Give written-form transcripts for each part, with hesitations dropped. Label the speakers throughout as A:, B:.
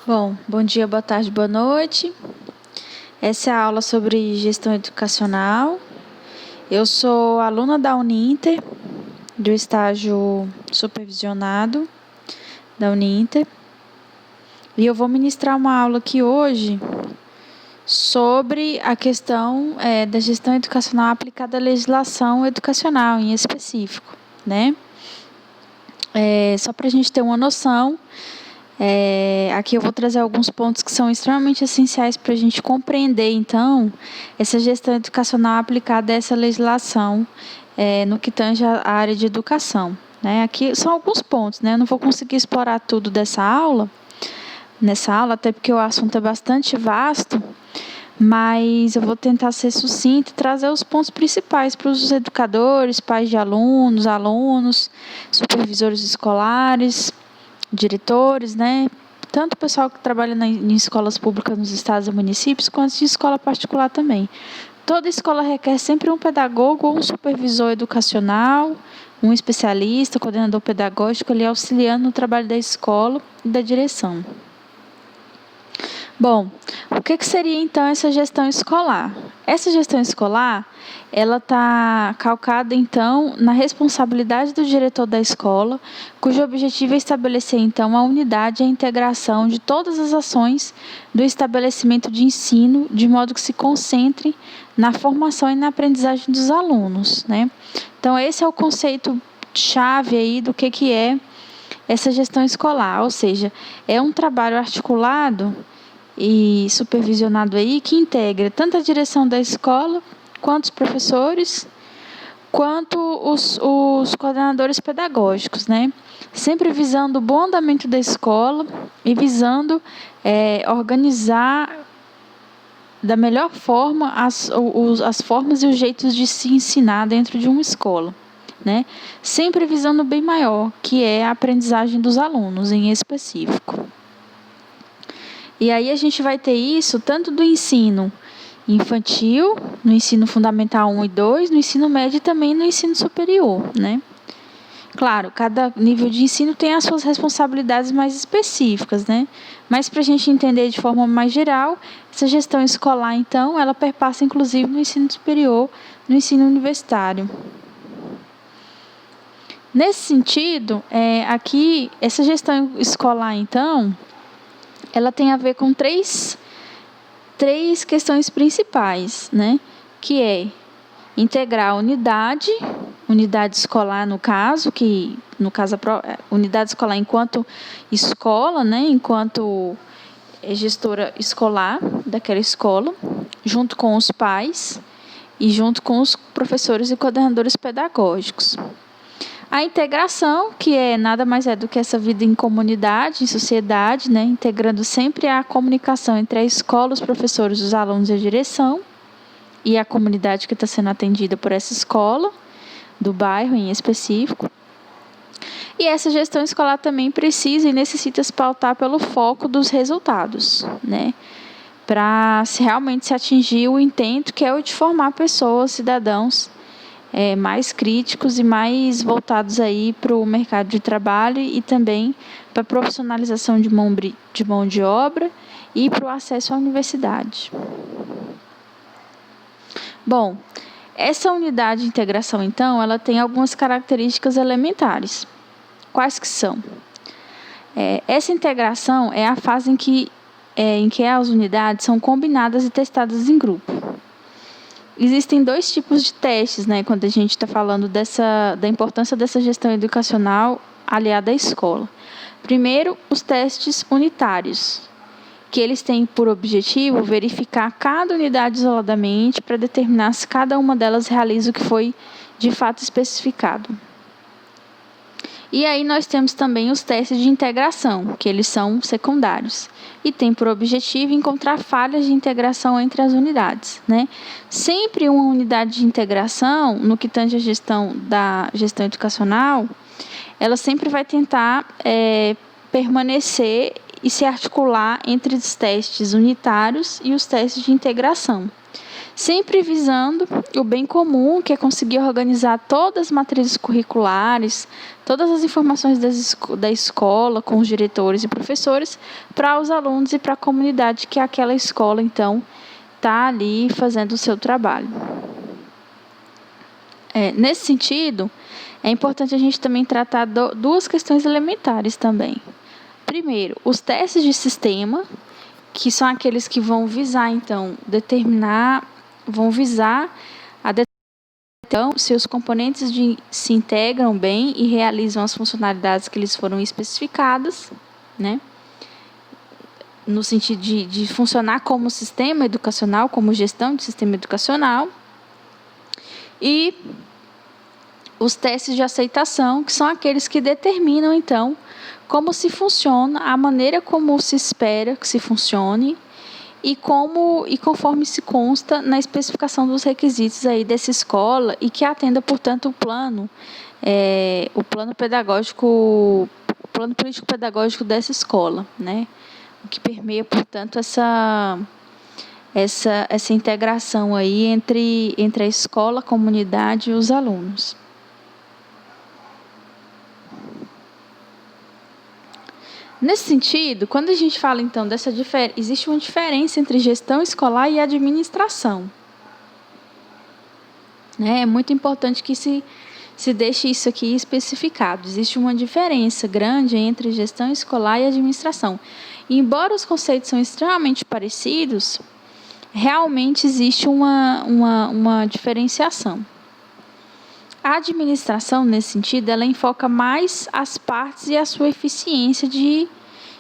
A: Bom dia, boa tarde, boa noite. Essa é a aula sobre gestão educacional. Eu sou aluna da Uninter, do estágio supervisionado da Uninter. E eu vou ministrar uma aula aqui hoje sobre a questão da gestão educacional aplicada à legislação educacional em específico, né? Só para a gente ter uma noção, aqui eu vou trazer alguns pontos que são extremamente essenciais para a gente compreender, então, essa gestão educacional aplicada a essa legislação no que tange a área de educação, né? Aqui são alguns pontos, né? Eu não vou conseguir explorar tudo nessa aula, até porque o assunto é bastante vasto, mas eu vou tentar ser sucinta e trazer os pontos principais para os educadores, pais de alunos, supervisores escolares, diretores, né? Tanto o pessoal que trabalha em escolas públicas nos estados e municípios, quanto de escola particular também. Toda escola requer sempre um pedagogo ou um supervisor educacional, um especialista, coordenador pedagógico, ali auxiliando no trabalho da escola e da direção. Bom, o que seria então essa gestão escolar? Essa gestão escolar, ela está calcada então na responsabilidade do diretor da escola, cujo objetivo é estabelecer então a unidade e a integração de todas as ações do estabelecimento de ensino, de modo que se concentre na formação e na aprendizagem dos alunos, né? Então esse é o conceito chave aí do que é essa gestão escolar, ou seja, é um trabalho articulado e supervisionado aí que integra tanto a direção da escola, quanto os professores, quanto os coordenadores pedagógicos, né? Sempre visando o bom andamento da escola e visando organizar da melhor forma as formas e os jeitos de se ensinar dentro de uma escola, né? Sempre visando o bem maior, que é a aprendizagem dos alunos em específico. E aí a gente vai ter isso tanto do ensino infantil, no ensino fundamental 1 e 2, no ensino médio e também no ensino superior, né? Claro, cada nível de ensino tem as suas responsabilidades mais específicas, né? Mas para a gente entender de forma mais geral, essa gestão escolar, então, ela perpassa inclusive no ensino superior, no ensino universitário. Nesse sentido, aqui, essa gestão escolar, então, ela tem a ver com três questões principais, né? Que é integrar a unidade escolar unidade escolar enquanto escola, né? Enquanto gestora escolar daquela escola, junto com os pais e junto com os professores e coordenadores pedagógicos. A integração, que nada mais é do que essa vida em comunidade, em sociedade, né? Integrando sempre a comunicação entre a escola, os professores, os alunos e a direção, e a comunidade que está sendo atendida por essa escola, do bairro em específico. E essa gestão escolar também precisa e necessita se pautar pelo foco dos resultados, né? Para realmente se atingir o intento, que é o de formar pessoas, cidadãos, mais críticos e mais voltados aí para o mercado de trabalho e também para a profissionalização de mão de obra e para o acesso à universidade. Bom, essa unidade de integração, então, ela tem algumas características elementares. Quais que são? Essa integração é a fase em que as unidades são combinadas e testadas em grupo. Existem dois tipos de testes, né, quando a gente está falando da importância dessa gestão educacional aliada à escola. Primeiro, os testes unitários, que eles têm por objetivo verificar cada unidade isoladamente para determinar se cada uma delas realiza o que foi de fato especificado. E aí nós temos também os testes de integração, que eles são secundários, e têm por objetivo encontrar falhas de integração entre as unidades, né? Sempre uma unidade de integração, no que tange a gestão educacional, ela sempre vai tentar permanecer e se articular entre os testes unitários e os testes de integração. sempre visando o bem comum, que é conseguir organizar todas as matrizes curriculares, todas as informações da escola, com os diretores e professores, para os alunos e para a comunidade que aquela escola, então, está ali fazendo o seu trabalho. Nesse sentido, é importante a gente também tratar duas questões elementares também. Primeiro, os testes de sistema, que são aqueles que vão visar, então, então, se os componentes se integram bem e realizam as funcionalidades que eles foram especificadas, né? No sentido de funcionar como sistema educacional, como gestão de sistema educacional. E os testes de aceitação, que são aqueles que determinam, então, como se funciona, a maneira como se espera que se funcione e conforme se consta na especificação dos requisitos aí dessa escola e que atenda, portanto, o plano político-pedagógico dessa escola, né? O que permeia, portanto, essa integração aí entre a escola, a comunidade e os alunos. Nesse sentido, quando a gente fala, então, existe uma diferença entre gestão escolar e administração. É muito importante que se deixe isso aqui especificado. Existe uma diferença grande entre gestão escolar e administração. E, embora os conceitos são extremamente parecidos, realmente existe uma diferenciação. A administração, nesse sentido, ela enfoca mais as partes e a sua eficiência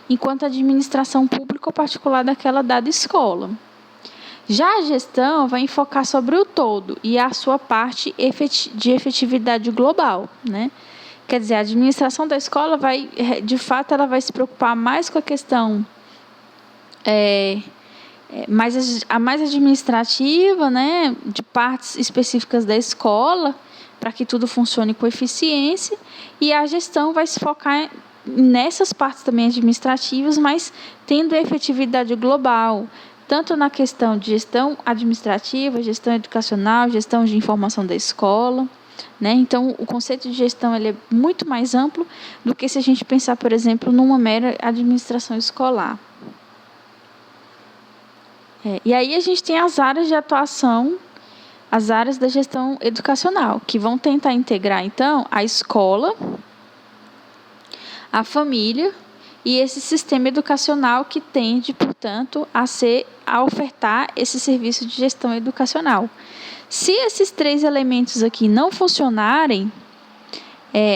A: enquanto administração pública ou particular daquela dada escola. Já a gestão vai enfocar sobre o todo e a sua parte de efetividade global, né? Quer dizer, a administração da escola ela vai se preocupar mais com a questão mais administrativa, né, de partes específicas da escola, para que tudo funcione com eficiência, e a gestão vai se focar nessas partes também administrativas, mas tendo efetividade global, tanto na questão de gestão administrativa, gestão educacional, gestão de informação da escola, né? Então, o conceito de gestão ele é muito mais amplo do que se a gente pensar, por exemplo, numa mera administração escolar. E aí a gente tem as áreas de atuação, as áreas da gestão educacional, que vão tentar integrar, então, a escola, a família e esse sistema educacional que tende, portanto, a ofertar esse serviço de gestão educacional. Se esses três elementos aqui não funcionarem,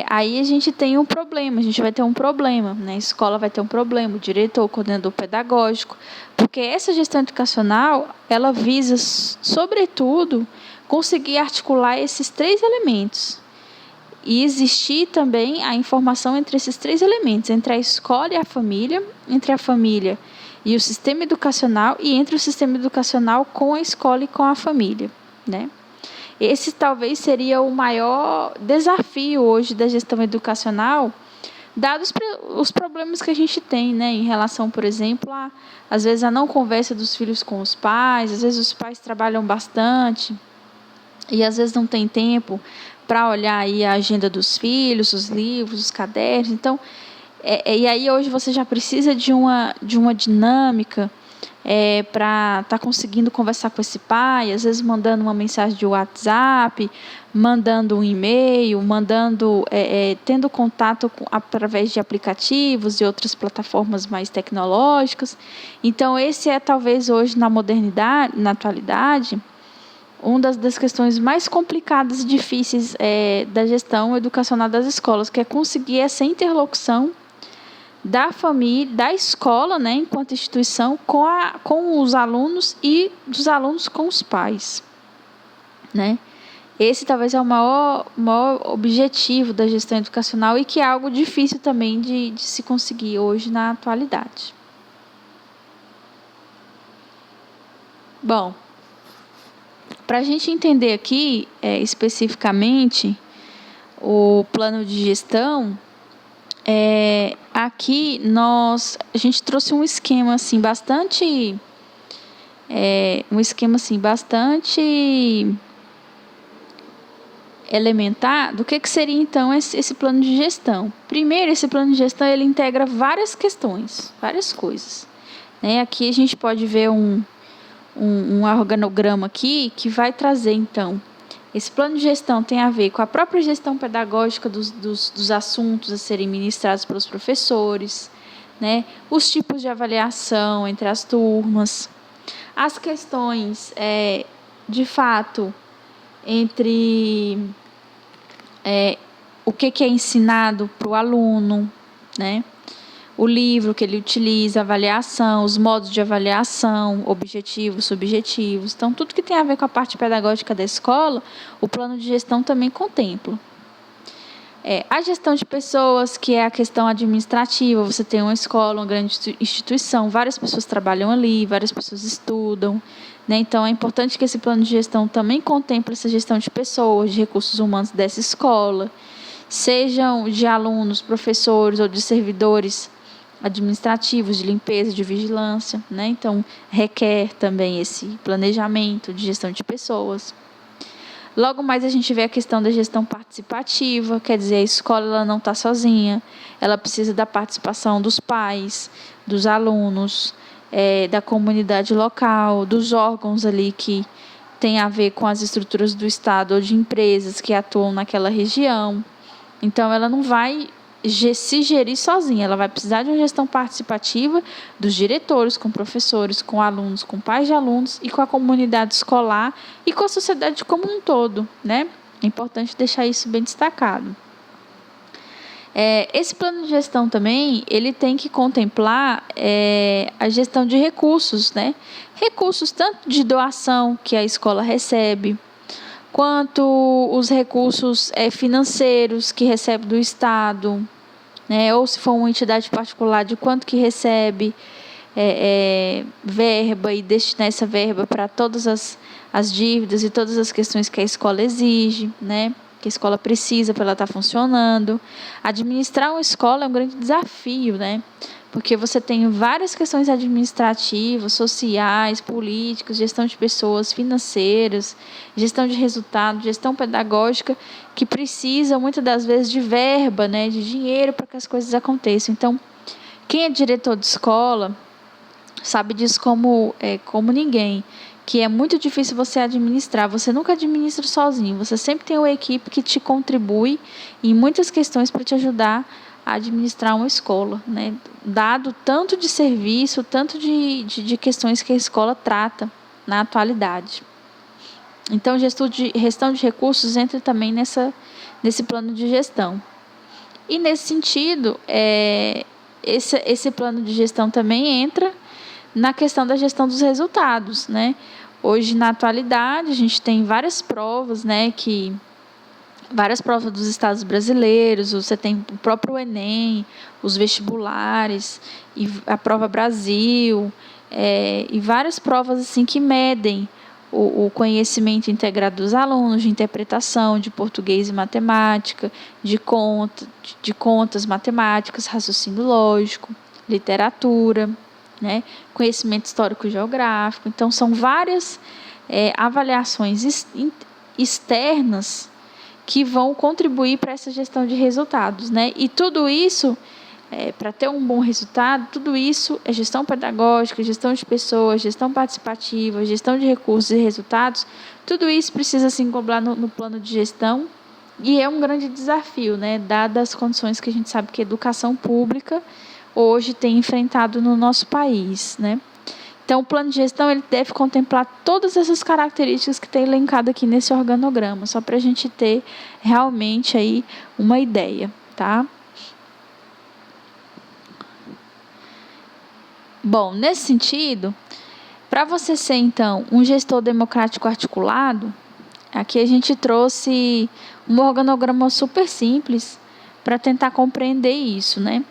A: aí a gente tem um problema, a gente vai ter um problema, né? A escola vai ter um problema, o diretor, o coordenador pedagógico, porque essa gestão educacional, ela visa, sobretudo, conseguir articular esses três elementos e existir também a informação entre esses três elementos, entre a escola e a família, entre a família e o sistema educacional e entre o sistema educacional com a escola e com a família, né? Esse talvez seria o maior desafio hoje da gestão educacional, dados os problemas que a gente tem, né, em relação, por exemplo, às vezes a não conversa dos filhos com os pais, às vezes os pais trabalham bastante e às vezes não tem tempo para olhar aí a agenda dos filhos, os livros, os cadernos. Então, e aí hoje você já precisa de uma dinâmica para estar conseguindo conversar com esse pai, às vezes mandando uma mensagem de WhatsApp, mandando um e-mail, tendo contato através de aplicativos e outras plataformas mais tecnológicas. Então, esse é talvez hoje na modernidade, na atualidade, uma das questões mais complicadas e difíceis da gestão educacional das escolas, que é conseguir essa interlocução da família, da escola, né, enquanto instituição, com os alunos e dos alunos com os pais, né? Esse talvez é o maior objetivo da gestão educacional e que é algo difícil também de se conseguir hoje na atualidade. Bom, para a gente entender aqui especificamente o plano de gestão, aqui a gente trouxe um esquema assim, bastante um esquema assim, bastante elementar do que seria então esse plano de gestão. Primeiro, esse plano de gestão ele integra várias questões, várias coisas, né? Aqui a gente pode ver um organograma aqui que vai trazer então esse plano de gestão tem a ver com a própria gestão pedagógica dos assuntos a serem ministrados pelos professores, né? Os tipos de avaliação entre as turmas, as questões, de fato, entre o que é ensinado para o aluno, né? O livro que ele utiliza, avaliação, os modos de avaliação, objetivos, subjetivos. Então, tudo que tem a ver com a parte pedagógica da escola, o plano de gestão também contempla. A gestão de pessoas, que é a questão administrativa, você tem uma escola, uma grande instituição, várias pessoas trabalham ali, várias pessoas estudam, né? Então, é importante que esse plano de gestão também contemple essa gestão de pessoas, de recursos humanos dessa escola, sejam de alunos, professores ou de servidores administrativos, de limpeza, de vigilância, né? Então, requer também esse planejamento de gestão de pessoas. Logo mais a gente vê a questão da gestão participativa, quer dizer, a escola ela não está sozinha, ela precisa da participação dos pais, dos alunos, da comunidade local, dos órgãos ali que tem a ver com as estruturas do Estado ou de empresas que atuam naquela região. Então, ela não vai se gerir sozinha, ela vai precisar de uma gestão participativa dos diretores, com professores, com alunos, com pais de alunos e com a comunidade escolar e com a sociedade como um todo, né? É importante deixar isso bem destacado. Esse plano de gestão também, ele tem que contemplar a gestão de recursos, né? Recursos tanto de doação que a escola recebe, quanto os recursos financeiros que recebe do Estado, né? Ou se for uma entidade particular, de quanto que recebe verba e destinar essa verba para todas as dívidas e todas as questões que a escola exige, né? Que a escola precisa para ela estar funcionando. Administrar uma escola é um grande desafio, né? Porque você tem várias questões administrativas, sociais, políticas, gestão de pessoas, financeiras, gestão de resultados, gestão pedagógica, que precisam muitas das vezes de verba, né, de dinheiro para que as coisas aconteçam. Então, quem é diretor de escola sabe disso como ninguém, que é muito difícil você administrar. Você nunca administra sozinho, você sempre tem uma equipe que te contribui em muitas questões para te ajudar a administrar uma escola, né? Dado tanto de serviço, tanto de questões que a escola trata na atualidade. Então, gestão de recursos entra também nesse plano de gestão. E, nesse sentido, esse plano de gestão também entra na questão da gestão dos resultados, né? Hoje, na atualidade, a gente tem várias provas, né, várias provas dos estados brasileiros, você tem o próprio Enem, os vestibulares, e a prova Brasil, e várias provas assim que medem o conhecimento integrado dos alunos, de interpretação, de português e matemática, de contas matemáticas, raciocínio lógico, literatura, né, conhecimento histórico-geográfico. Então, são várias avaliações externas que vão contribuir para essa gestão de resultados, né? E tudo isso, para ter um bom resultado, tudo isso é gestão pedagógica, gestão de pessoas, gestão participativa, gestão de recursos e resultados, tudo isso precisa se englobar no plano de gestão e é um grande desafio, né? Dadas as condições que a gente sabe que a educação pública hoje tem enfrentado no nosso país, né? Então, o plano de gestão ele deve contemplar todas essas características que tem elencado aqui nesse organograma, só para a gente ter realmente aí uma ideia, tá? Bom, nesse sentido, para você ser, então, um gestor democrático articulado, aqui a gente trouxe um organograma super simples para tentar compreender isso, né?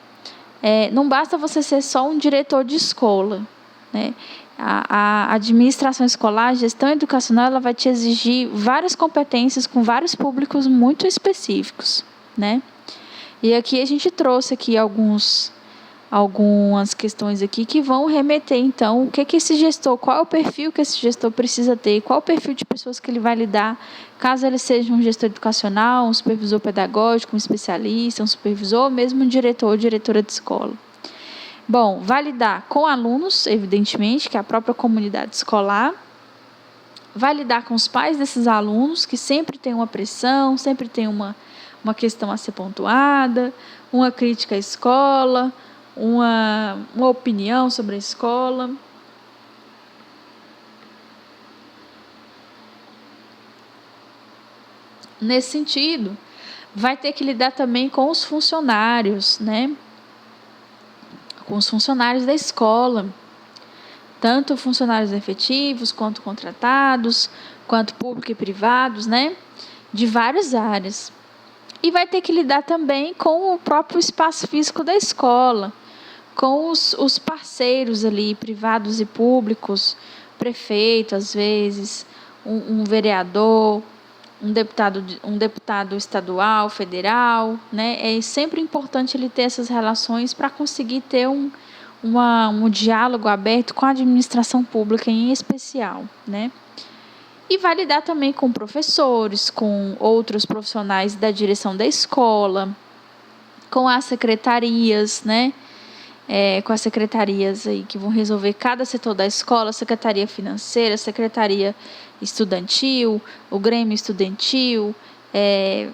A: Não basta você ser só um diretor de escola, né? A administração escolar, a gestão educacional, ela vai te exigir várias competências com vários públicos muito específicos, né? E aqui a gente trouxe aqui alguns algumas questões aqui que vão remeter, então, o que esse gestor, qual é o perfil que esse gestor precisa ter, qual é o perfil de pessoas que ele vai lidar, caso ele seja um gestor educacional, um supervisor pedagógico, um especialista, um supervisor, ou mesmo um diretor ou diretora de escola. Bom, vai lidar com alunos, evidentemente, que é a própria comunidade escolar, vai lidar com os pais desses alunos, que sempre tem uma pressão, sempre tem uma questão a ser pontuada, uma crítica à escola, uma opinião sobre a escola. Nesse sentido, vai ter que lidar também com os funcionários, né? Com os funcionários da escola, tanto funcionários efetivos, quanto contratados, quanto públicos e privados, né? De várias áreas. E vai ter que lidar também com o próprio espaço físico da escola, com os parceiros ali, privados e públicos, prefeito, às vezes, um vereador, um deputado estadual, federal, né? É sempre importante ele ter essas relações para conseguir ter um diálogo aberto com a administração pública em especial, né? E vai lidar também com professores, com outros profissionais da direção da escola, com as secretarias, né? Com as secretarias aí que vão resolver cada setor da escola, secretaria financeira, secretaria estudantil, o grêmio estudantil,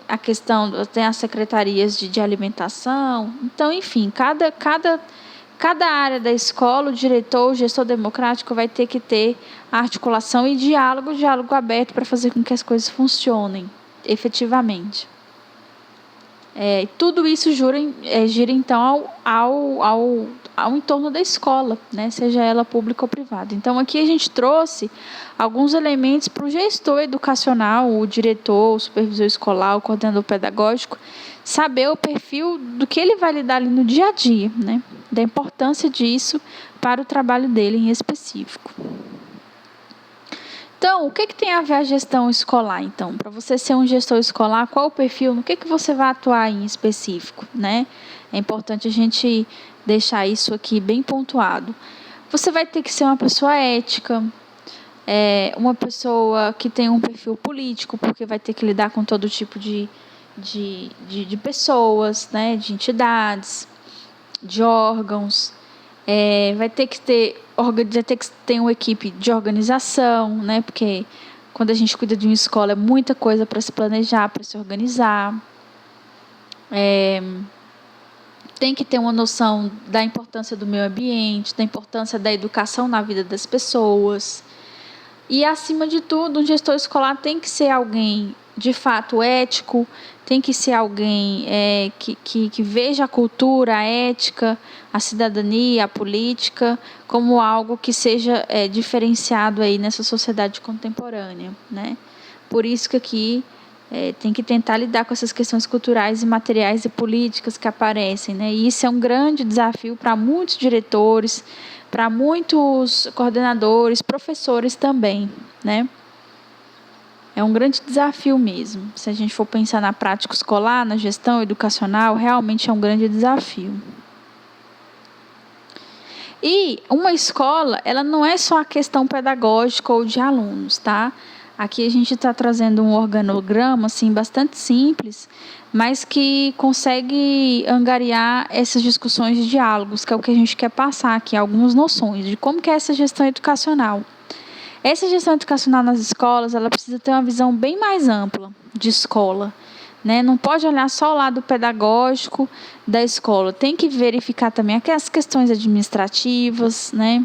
A: a questão, tem as secretarias de alimentação. Então, enfim, cada área da escola, o diretor, o gestor democrático vai ter que ter articulação e diálogo aberto para fazer com que as coisas funcionem efetivamente. Tudo isso gira então ao entorno da escola, né? Seja ela pública ou privada. Então, aqui a gente trouxe alguns elementos para o gestor educacional, o diretor, o supervisor escolar, o coordenador pedagógico, saber o perfil do que ele vai lidar ali no dia a dia, né? Da importância disso para o trabalho dele em específico. Então, o que tem a ver a gestão escolar, então? Para você ser um gestor escolar, qual o perfil, no que você vai atuar em específico, né? É importante a gente deixar isso aqui bem pontuado. Você vai ter que ser uma pessoa ética, uma pessoa que tem um perfil político, porque vai ter que lidar com todo tipo de pessoas, né? De entidades, de órgãos. Vai ter que ter uma equipe de organização, né? Porque quando a gente cuida de uma escola é muita coisa para se planejar, para se organizar. Tem que ter uma noção da importância do meio ambiente, da importância da educação na vida das pessoas. E, acima de tudo, um gestor escolar tem que ser alguém de fato ético, tem que ser alguém que veja a cultura, a ética, a cidadania, a política como algo que seja diferenciado aí nessa sociedade contemporânea, né? Por isso que aqui tem que tentar lidar com essas questões culturais e materiais e políticas que aparecem, né? E isso é um grande desafio para muitos diretores, para muitos coordenadores, professores também, né? É um grande desafio mesmo. Se a gente for pensar na prática escolar, na gestão educacional, realmente é um grande desafio. E uma escola, ela não é só a questão pedagógica ou de alunos, tá? Aqui a gente está trazendo um organograma assim, bastante simples, mas que consegue angariar essas discussões de diálogos, que é o que a gente quer passar aqui, algumas noções de como que é essa gestão educacional. Essa gestão educacional nas escolas, ela precisa ter uma visão bem mais ampla de escola, né? Não pode olhar só o lado pedagógico da escola, tem que verificar também as questões administrativas, né?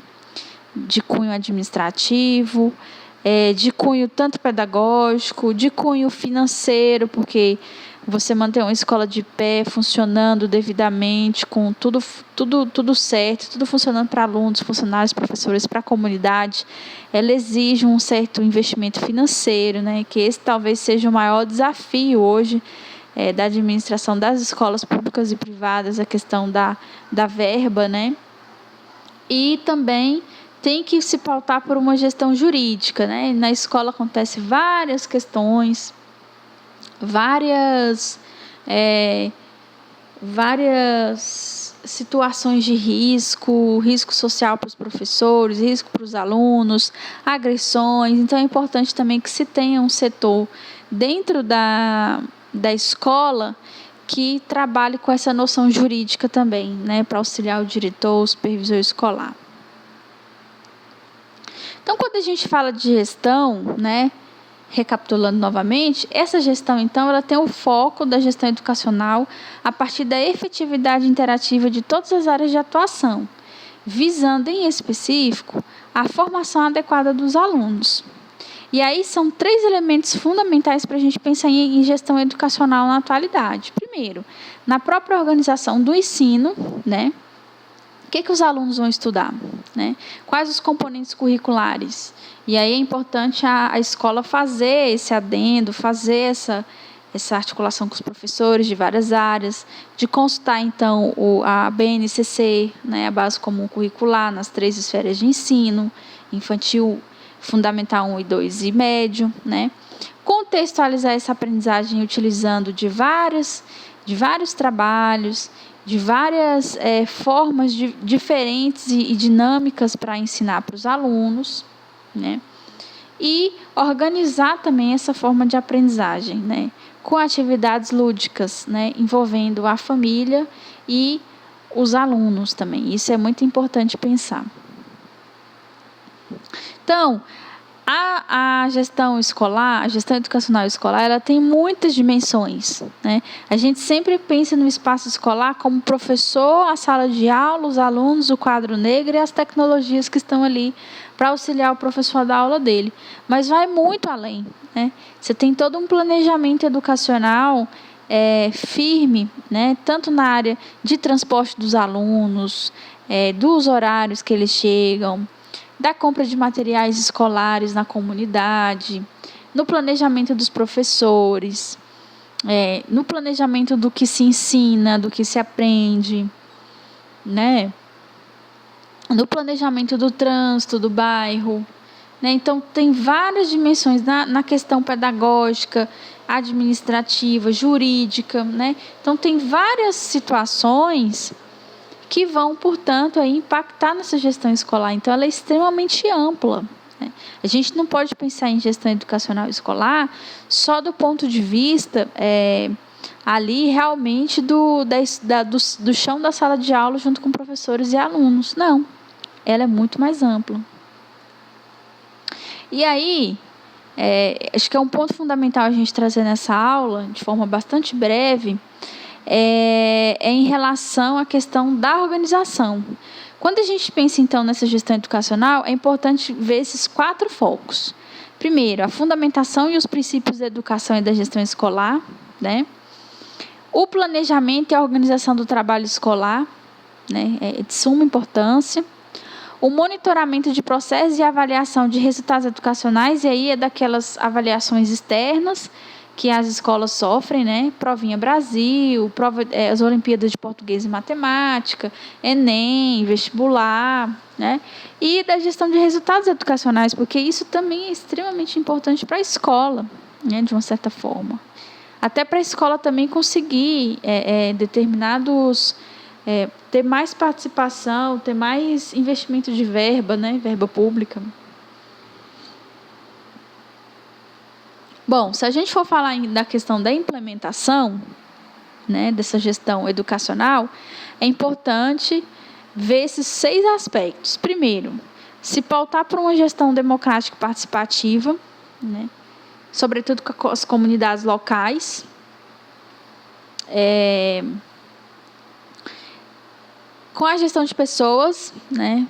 A: De cunho administrativo, de cunho tanto pedagógico, de cunho financeiro, porque você manter uma escola de pé, funcionando devidamente, com tudo certo, tudo funcionando para alunos, funcionários, professores, para a comunidade, ela exige um certo investimento financeiro, né? Que esse talvez seja o maior desafio hoje da administração das escolas públicas e privadas, a questão da verba, né? E também tem que se pautar por uma gestão jurídica, né? Na escola acontecem várias questões, várias situações de risco, risco social para os professores, risco para os alunos, agressões. Então, é importante também que se tenha um setor dentro da escola que trabalhe com essa noção jurídica também, né, para auxiliar o diretor, o supervisor escolar. Então, quando a gente fala de gestão, né, recapitulando novamente, essa gestão, então, ela tem o foco da gestão educacional a partir da efetividade interativa de todas as áreas de atuação, visando, em específico, a formação adequada dos alunos. E aí são 3 elementos fundamentais para a gente pensar em gestão educacional na atualidade. Primeiro, na própria organização do ensino, né? O que os alunos vão estudar, né? Quais os componentes curriculares? E aí é importante a escola fazer esse adendo, fazer essa articulação com os professores de várias áreas, de consultar, então, a BNCC, né, a Base Comum Curricular, nas 3 esferas de ensino, infantil, fundamental 1 e 2 e médio, né? Contextualizar essa aprendizagem utilizando de vários trabalhos, de várias formas diferentes e dinâmicas para ensinar para os alunos, né? E organizar também essa forma de aprendizagem, né, com atividades lúdicas, né, envolvendo a família e os alunos também. Isso é muito importante pensar. Então, a gestão escolar, a gestão educacional escolar, ela tem muitas dimensões, né? A gente sempre pensa no espaço escolar como professor, a sala de aula, os alunos, o quadro negro e as tecnologias que estão ali para auxiliar o professor a dar aula dele. Mas vai muito além, né? Você tem todo um planejamento educacional firme, né? Tanto na área de transporte dos alunos, dos horários que eles chegam, da compra de materiais escolares na comunidade, no planejamento dos professores, no planejamento do que se ensina, do que se aprende, né? No planejamento do trânsito do bairro, né? Então, tem várias dimensões na questão pedagógica, administrativa, jurídica, né? Então, tem várias situações que vão, portanto, impactar nessa gestão escolar. Então, ela é extremamente ampla, né? A gente não pode pensar em gestão educacional escolar só do ponto de vista ali realmente do chão da sala de aula junto com professores e alunos. Não, ela é muito mais ampla. E aí, acho que é um ponto fundamental a gente trazer nessa aula, de forma bastante breve, em relação à questão da organização. Quando a gente pensa, então, nessa gestão educacional, é importante ver esses 4 focos. Primeiro, a fundamentação e os princípios da educação e da gestão escolar, né? O planejamento e a organização do trabalho escolar, né? É de suma importância. O monitoramento de processos e avaliação de resultados educacionais, e aí é daquelas avaliações externas que as escolas sofrem, né? Provinha Brasil, as Olimpíadas de Português e Matemática, Enem, vestibular, né? E da gestão de resultados educacionais, porque isso também é extremamente importante para a escola, né? De uma certa forma. Até para a escola também conseguir determinados... ter mais participação, ter mais investimento de verba, né? Verba pública. Bom, se a gente for falar da questão da implementação, né, dessa gestão educacional, é importante ver esses 6 aspectos. Primeiro, se pautar por uma gestão democrática e participativa, né, sobretudo com as comunidades locais. Com a gestão de pessoas, né,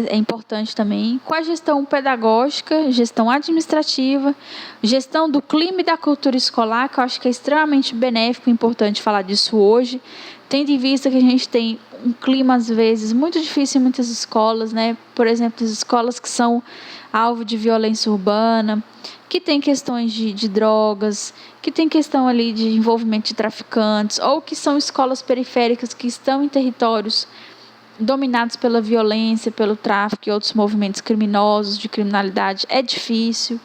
A: é importante também, com a gestão pedagógica, gestão administrativa, gestão do clima e da cultura escolar, que eu acho que é extremamente benéfico e importante falar disso hoje, tendo em vista que a gente tem um clima, às vezes, muito difícil em muitas escolas, né? Por exemplo, as escolas que são alvo de violência urbana, que tem questões de drogas, que tem questão ali de envolvimento de traficantes, ou que são escolas periféricas que estão em territórios dominados pela violência, pelo tráfico e outros movimentos criminosos, de criminalidade, é difícil.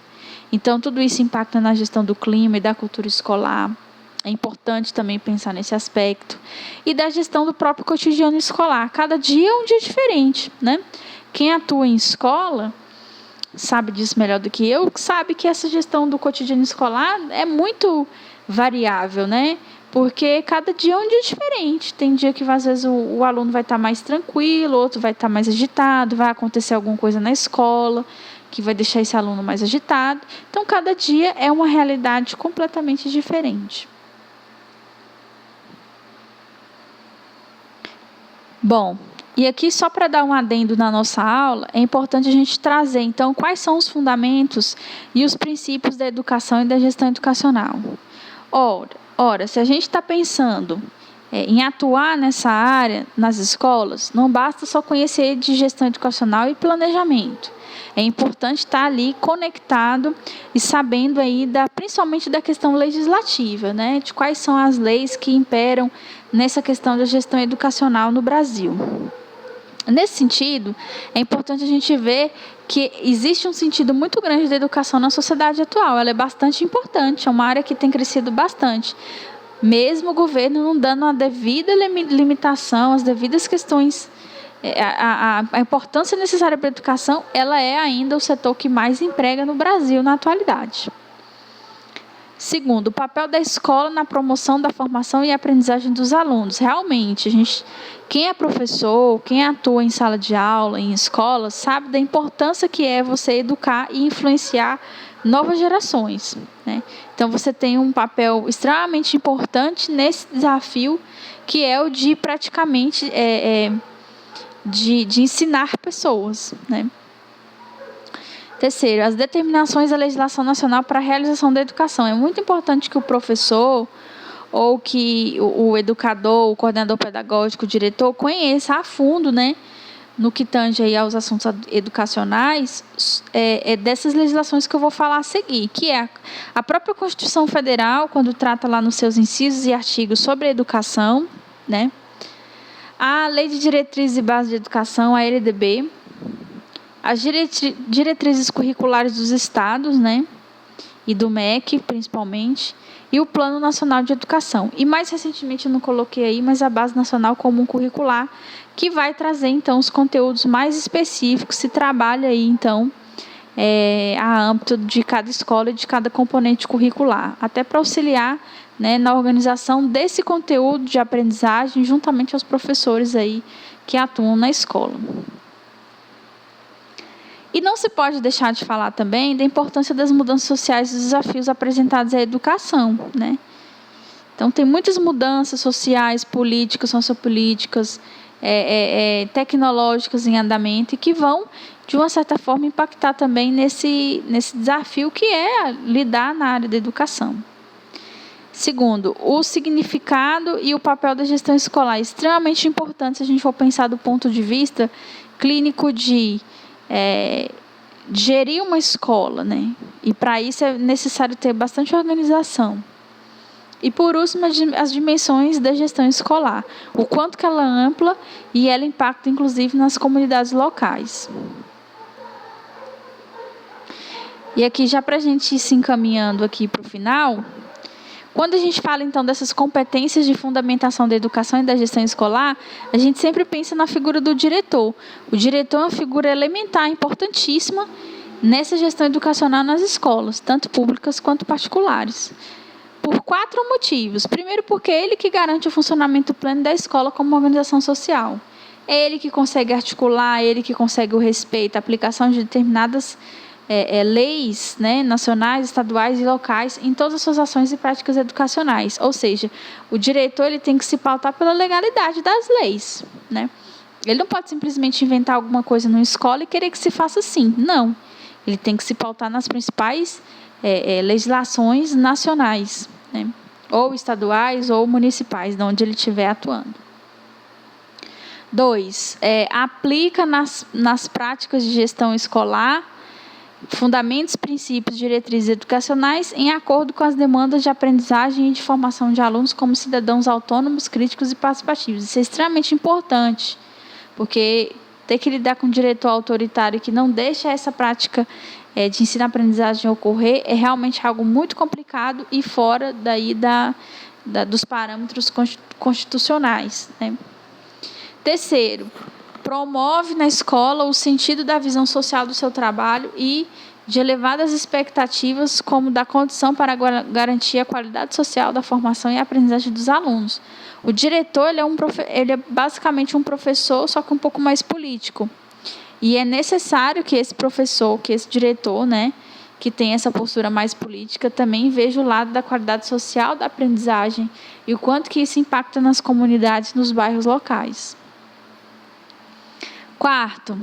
A: Então, tudo isso impacta na gestão do clima e da cultura escolar. É importante também pensar nesse aspecto. E da gestão do próprio cotidiano escolar. Cada dia é um dia diferente, né? Quem atua em escola sabe disso melhor do que eu, sabe que essa gestão do cotidiano escolar é muito variável, né? Porque cada dia é um dia diferente. Tem dia que às vezes o aluno vai estar mais tranquilo, outro vai estar mais agitado, vai acontecer alguma coisa na escola que vai deixar esse aluno mais agitado. Então, cada dia é uma realidade completamente diferente. Bom, e aqui só para dar um adendo na nossa aula, é importante a gente trazer, então, quais são os fundamentos e os princípios da educação e da gestão educacional. Ora, se a gente está pensando em atuar nessa área nas escolas, não basta só conhecer de gestão educacional e planejamento. É importante estar ali conectado e sabendo aí principalmente da questão legislativa, né? De quais são as leis que imperam nessa questão da gestão educacional no Brasil. Nesse sentido, é importante a gente ver que existe um sentido muito grande da educação na sociedade atual. Ela é bastante importante, é uma área que tem crescido bastante. Mesmo o governo não dando a devida limitação, as devidas questões, a importância necessária para a educação, ela é ainda o setor que mais emprega no Brasil na atualidade. Segundo, o papel da escola na promoção da formação e aprendizagem dos alunos. Realmente, quem é professor, quem atua em sala de aula, em escola, sabe da importância que é você educar e influenciar novas gerações, né? Então, você tem um papel extremamente importante nesse desafio, que é o de praticamente de ensinar pessoas, né? Terceiro, as determinações da legislação nacional para a realização da educação. É muito importante que o professor ou que o educador, o coordenador pedagógico, o diretor, conheça a fundo, né, no que tange aí aos assuntos educacionais, dessas legislações que eu vou falar a seguir, que é a própria Constituição Federal, quando trata lá nos seus incisos e artigos sobre a educação, né, a Lei de Diretrizes e Bases de Educação, a LDB, as diretrizes curriculares dos estados, né, e do MEC, principalmente, e o Plano Nacional de Educação. E mais recentemente, eu não coloquei aí, mas a Base Nacional Comum Curricular, que vai trazer, então, os conteúdos mais específicos, se trabalha aí, então, a âmbito de cada escola e de cada componente curricular, até para auxiliar, né, na organização desse conteúdo de aprendizagem, juntamente aos professores aí que atuam na escola. E não se pode deixar de falar também da importância das mudanças sociais e dos desafios apresentados à educação, né? Então, tem muitas mudanças sociais, políticas, sociopolíticas, tecnológicas em andamento e que vão, de uma certa forma, impactar também nesse desafio que é lidar na área da educação. Segundo, o significado e o papel da gestão escolar é extremamente importante se a gente for pensar do ponto de vista clínico de gerir uma escola, né? E para isso é necessário ter bastante organização. E por último, as dimensões da gestão escolar, o quanto que ela é ampla e ela impacta inclusive nas comunidades locais. E aqui já para a gente ir se encaminhando aqui para o final, quando a gente fala, então, dessas competências de fundamentação da educação e da gestão escolar, a gente sempre pensa na figura do diretor. O diretor é uma figura elementar, importantíssima, nessa gestão educacional nas escolas, tanto públicas quanto particulares. Por 4 motivos. Primeiro, porque é ele que garante o funcionamento pleno da escola como organização social. É ele que consegue articular, é ele que consegue o respeito, a aplicação de determinadas leis, né, nacionais, estaduais e locais em todas as suas ações e práticas educacionais. Ou seja, o diretor ele tem que se pautar pela legalidade das leis, né? Ele não pode simplesmente inventar alguma coisa numa escola e querer que se faça assim. Não. Ele tem que se pautar nas principais legislações nacionais, né, ou estaduais ou municipais, de onde ele estiver atuando. 2. Aplica nas práticas de gestão escolar fundamentos, princípios, diretrizes educacionais em acordo com as demandas de aprendizagem e de formação de alunos como cidadãos autônomos, críticos e participativos. Isso é extremamente importante, porque ter que lidar com um diretor autoritário que não deixa essa prática de ensino-aprendizagem ocorrer é realmente algo muito complicado e fora daí dos parâmetros constitucionais, né? Terceiro, promove na escola o sentido da visão social do seu trabalho e de elevadas expectativas, como da condição para garantir a qualidade social da formação e aprendizagem dos alunos. O diretor ele é basicamente um professor, só que um pouco mais político. E é necessário que esse professor, que esse diretor, né, que tem essa postura mais política, também veja o lado da qualidade social da aprendizagem e o quanto que isso impacta nas comunidades, nos bairros locais. Quarto,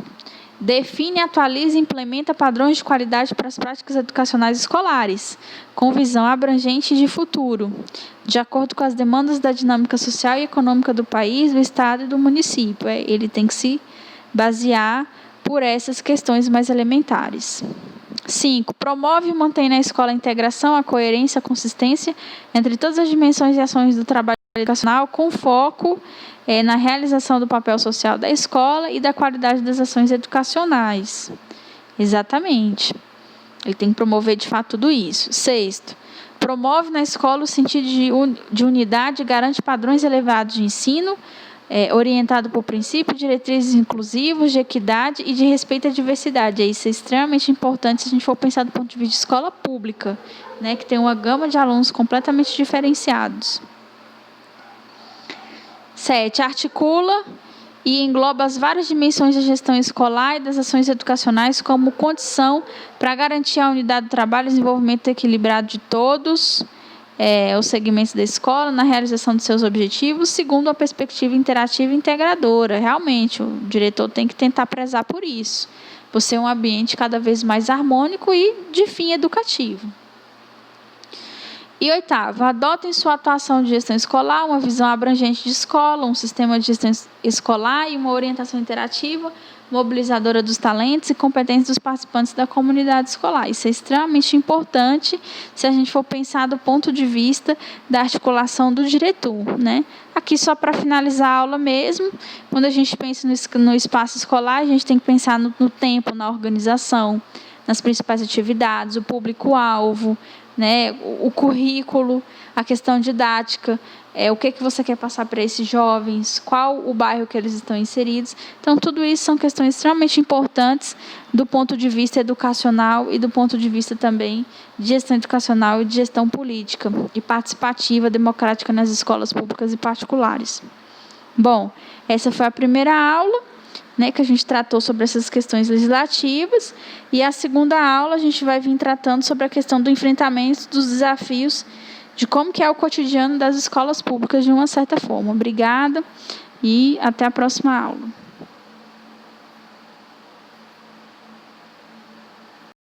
A: define, atualiza e implementa padrões de qualidade para as práticas educacionais escolares, com visão abrangente e de futuro, de acordo com as demandas da dinâmica social e econômica do país, do estado e do município. Ele tem que se basear por essas questões mais elementares. 5. Promove e mantém na escola a integração, a coerência, a consistência entre todas as dimensões e ações do trabalho educacional, com foco na realização do papel social da escola e da qualidade das ações educacionais. Exatamente. Ele tem que promover, de fato, tudo isso. 6. Promove na escola o sentido de unidade e garante padrões elevados de ensino, orientado por princípios e diretrizes inclusivos, de equidade e de respeito à diversidade. Isso é extremamente importante se a gente for pensar do ponto de vista de escola pública, né, que tem uma gama de alunos completamente diferenciados. 7. Articula e engloba as várias dimensões da gestão escolar e das ações educacionais como condição para garantir a unidade do trabalho e desenvolvimento equilibrado de todos os segmentos da escola na realização de seus objetivos, segundo a perspectiva interativa e integradora. Realmente, o diretor tem que tentar prezar por isso, por ser um ambiente cada vez mais harmônico e de fim educativo. E 8, adota em sua atuação de gestão escolar uma visão abrangente de escola, um sistema de gestão escolar e uma orientação interativa, mobilizadora dos talentos e competências dos participantes da comunidade escolar. Isso é extremamente importante se a gente for pensar do ponto de vista da articulação do diretor, né? Aqui, só para finalizar a aula mesmo, quando a gente pensa no espaço escolar, a gente tem que pensar no tempo, na organização, nas principais atividades, o público-alvo, né, o currículo, a questão didática, o que você quer passar para esses jovens, qual o bairro que eles estão inseridos. Então, tudo isso são questões extremamente importantes do ponto de vista educacional e do ponto de vista também de gestão educacional e de gestão política e participativa, democrática nas escolas públicas e particulares. Bom, essa foi a primeira aula, né, que a gente tratou sobre essas questões legislativas, e a segunda aula a gente vai vir tratando sobre a questão do enfrentamento dos desafios de como que é o cotidiano das escolas públicas de uma certa forma. Obrigada e até a próxima aula.